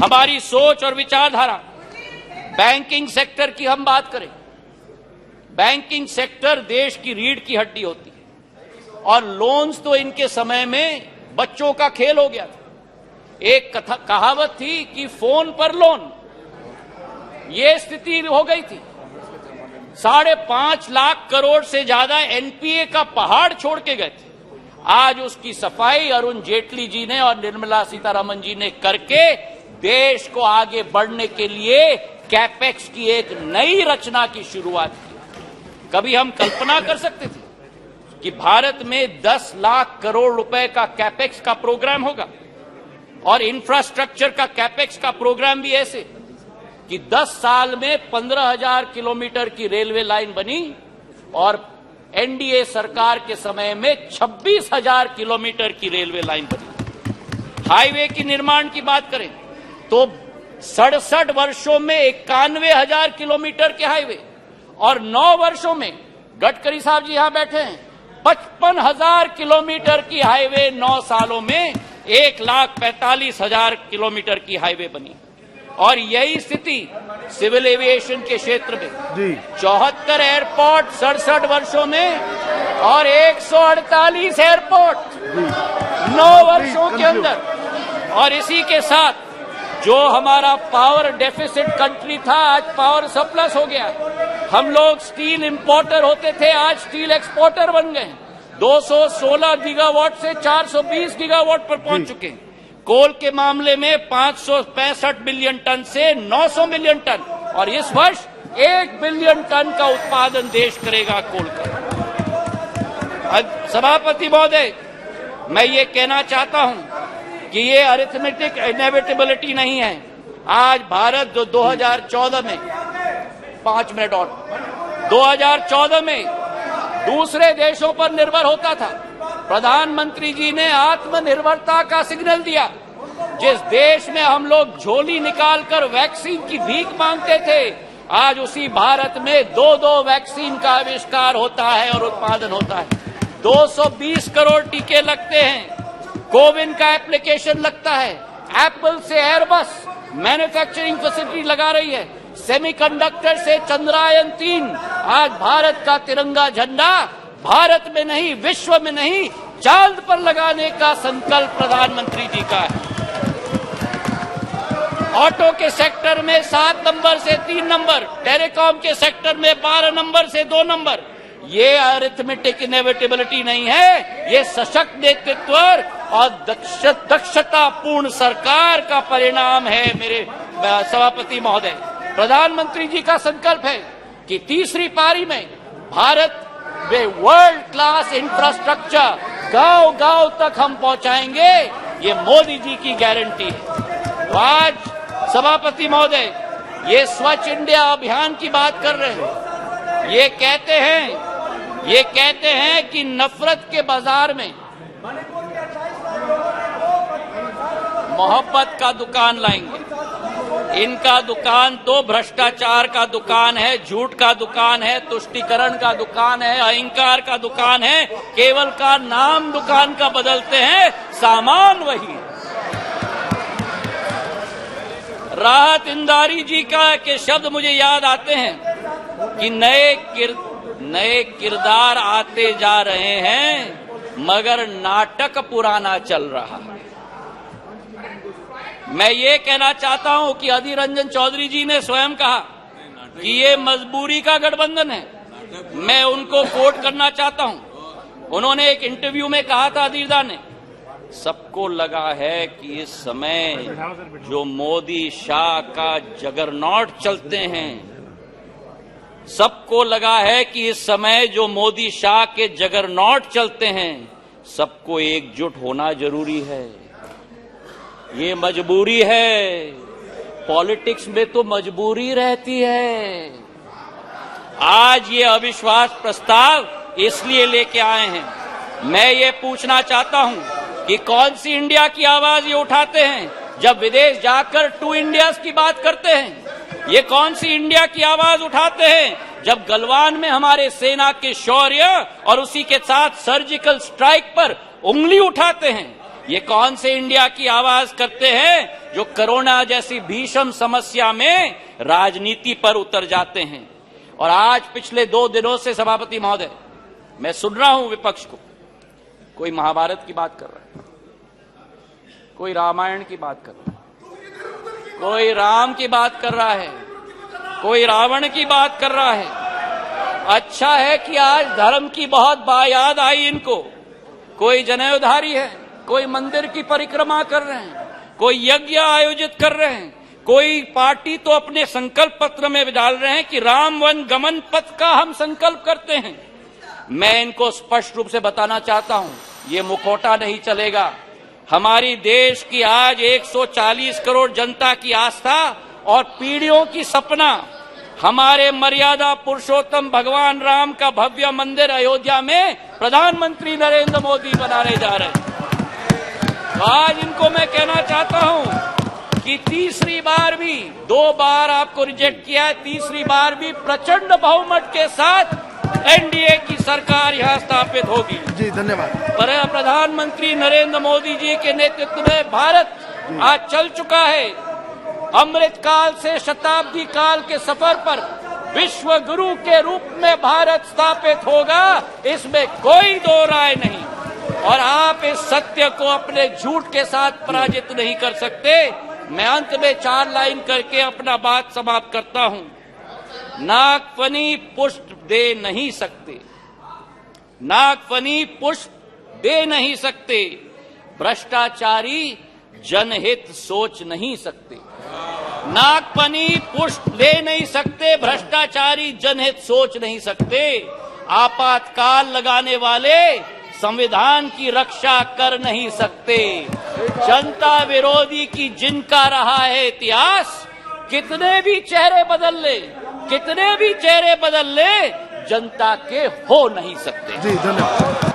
हमारी सोच और विचारधारा। बैंकिंग सेक्टर की हम बात करें, बैंकिंग सेक्टर देश की रीढ़ की हड्डी होती है और लोन्स तो इनके समय में बच्चों का खेल हो गया था। एक कहावत थी कि फोन पर लोन, ये स्थिति हो गई थी। 5.5 लाख करोड़ से ज्यादा एनपीए का पहाड़ छोड़ के गए थे। आज उसकी सफाई अरुण जेटली जी ने और निर्मला सीतारमण जी ने करके देश को आगे बढ़ने के लिए कैपेक्स की एक नई रचना की शुरुआत की। कभी हम कल्पना कर सकते थे कि भारत में 10 लाख करोड़ रुपए का कैपेक्स का प्रोग्राम होगा और इंफ्रास्ट्रक्चर का कैपेक्स का प्रोग्राम भी ऐसे कि 10 साल में 15,000 किलोमीटर की रेलवे लाइन बनी और एनडीए सरकार के समय में 26,000 किलोमीटर की रेलवे लाइन बनी। हाईवे की निर्माण की बात करें तो 67 वर्षों में 91,000 किलोमीटर के हाईवे और 9 वर्षों में, गडकरी साहब जी यहां बैठे हैं, 55,000 किलोमीटर की हाईवे 9 सालों में 1,45,000 किलोमीटर की हाईवे बनी। और यही स्थिति सिविल एविएशन के क्षेत्र में 74 एयरपोर्ट 67 वर्षों में और 148 एयरपोर्ट 9 वर्षों के अंदर। और इसी के साथ जो हमारा पावर डेफिसिट कंट्री था, आज पावर सरप्लस हो गया। हम लोग स्टील इंपोर्टर होते थे, आज स्टील एक्सपोर्टर बन गए। 216 गीगावाट से 420 गीगावाट पर पहुंच चुके हैं। कोल के मामले में 565 मिलियन टन से 900 मिलियन टन और इस वर्ष 1 बिलियन टन का उत्पादन देश करेगा कोल का। सभापति महोदय, मैं ये कहना चाहता हूं कि ये अरिथमेटिक इनएविटेबिलिटी नहीं है। आज भारत जो 2014 में 5 मिनट और 2014 में दूसरे देशों पर निर्भर होता था, प्रधानमंत्री जी ने आत्मनिर्भरता का सिग्नल दिया। जिस देश में हम लोग झोली निकालकर वैक्सीन की भीख मांगते थे, आज उसी भारत में 2 वैक्सीन का आविष्कार होता है और उत्पादन होता है। 220 करोड़ टीके लगते हैं, कोविन का एप्लीकेशन लगता है, एप्पल से एयरबस मैन्युफैक्चरिंग फैसिलिटी लगा रही है, सेमीकंडक्टर से चंद्रयान 3। आज भारत का तिरंगा झंडा भारत में नहीं, विश्व में नहीं, चांद पर लगाने का संकल्प प्रधानमंत्री जी का है। ऑटो के सेक्टर में 7 नंबर से 3 नंबर, टेलीकॉम के सेक्टर में 12 नंबर से 2 नंबर। ये अरिथमेटिक इनएविटेबिलिटी नहीं है, ये सशक्त नेतृत्व और दक्षतापूर्ण सरकार का परिणाम है। मेरे सभापति महोदय, प्रधानमंत्री जी का संकल्प है कि तीसरी पारी में भारत वे वर्ल्ड क्लास इंफ्रास्ट्रक्चर गांव गांव तक हम पहुंचाएंगे, ये मोदी जी की गारंटी है। तो आज सभापति महोदय, ये स्वच्छ इंडिया अभियान की बात कर रहे हैं। ये कहते हैं कि नफरत के बाजार में मोहब्बत का दुकान लाएंगे। इनका दुकान तो भ्रष्टाचार का दुकान है, झूठ का दुकान है, तुष्टीकरण का दुकान है, अहंकार का दुकान है। केवल का नाम दुकान का बदलते हैं, सामान वही है। राहत इंदारी जी के शब्द मुझे याद आते हैं कि नए किरदार आते जा रहे हैं मगर नाटक पुराना चल रहा है। मैं ये कहना चाहता हूं कि अधीर रंजन चौधरी जी ने स्वयं कहा कि ये मजबूरी का गठबंधन है। मैं उनको कोट करना चाहता हूं। उन्होंने एक इंटरव्यू में कहा था, अधीरदा ने, सबको लगा है कि इस समय जो मोदी शाह का जगरनॉट चलते हैं, सबको लगा है कि इस समय जो मोदी शाह के जगरनॉट चलते हैं, सबको एकजुट होना जरूरी है। ये मजबूरी है, पॉलिटिक्स में तो मजबूरी रहती है। आज ये अविश्वास प्रस्ताव इसलिए लेके आए हैं। मैं ये पूछना चाहता हूं कि कौन सी इंडिया की आवाज ये उठाते हैं जब विदेश जाकर 2 इंडियाज की बात करते हैं। ये कौन सी इंडिया की आवाज उठाते हैं जब गलवान में हमारे सेना के शौर्य और उसी के साथ सर्जिकल स्ट्राइक पर उंगली उठाते हैं। ये कौन से इंडिया की आवाज करते हैं जो कोरोना जैसी भीषण समस्या में राजनीति पर उतर जाते हैं। और आज पिछले 2 दिनों से सभापति महोदय मैं सुन रहा हूं विपक्ष को, कोई महाभारत की बात कर रहा है, कोई रामायण की बात कर रहा है, कोई राम की बात कर रहा है, कोई रावण की बात कर रहा है। अच्छा है कि आज धर्म की बहुत याद आई इनको। कोई जनेऊधारी है, कोई मंदिर की परिक्रमा कर रहे हैं, कोई यज्ञ आयोजित कर रहे हैं, कोई पार्टी तो अपने संकल्प पत्र में डाल रहे हैं कि राम वन गमन पथ का हम संकल्प करते हैं। मैं इनको स्पष्ट रूप से बताना चाहता हूं, ये मुखौटा नहीं चलेगा। हमारी देश की आज 140 करोड़ जनता की आस्था और पीढ़ियों की सपना हमारे मर्यादा पुरुषोत्तम भगवान राम का भव्य मंदिर अयोध्या में प्रधानमंत्री नरेंद्र मोदी बनाने जा रहे हैं। तो आज इनको मैं कहना चाहता हूं कि तीसरी बार भी, 2 बार आपको रिजेक्ट किया है, तीसरी बार भी प्रचंड बहुमत के साथ एनडीए की सरकार यहां स्थापित होगी। जी धन्यवाद। प्रधानमंत्री नरेंद्र मोदी जी के नेतृत्व में भारत आज चल चुका है। अमृत काल से शताब्दी काल के सफर पर विश्व गुरु के रूप में भारत स्थापित होगा, इसमें कोई दो राय नहीं। और आप इस सत्य को अपने झूठ के साथ पराजित नहीं कर सकते। मैं अंत में 4 लाइन करके अपना बात समाप्त करता हूं। नागफनी पुष्प दे नहीं सकते, नागफनी पुष्प दे नहीं सकते, भ्रष्टाचारी जनहित सोच नहीं सकते। नागफनी पुष्प दे नहीं सकते, भ्रष्टाचारी जनहित सोच नहीं सकते। आपातकाल लगाने वाले संविधान की रक्षा कर नहीं सकते। जनता विरोधी की जिनका रहा है इतिहास, कितने भी चेहरे बदल ले, कितने भी चेहरे बदल ले, जनता के हो नहीं सकते। जी धन्यवाद।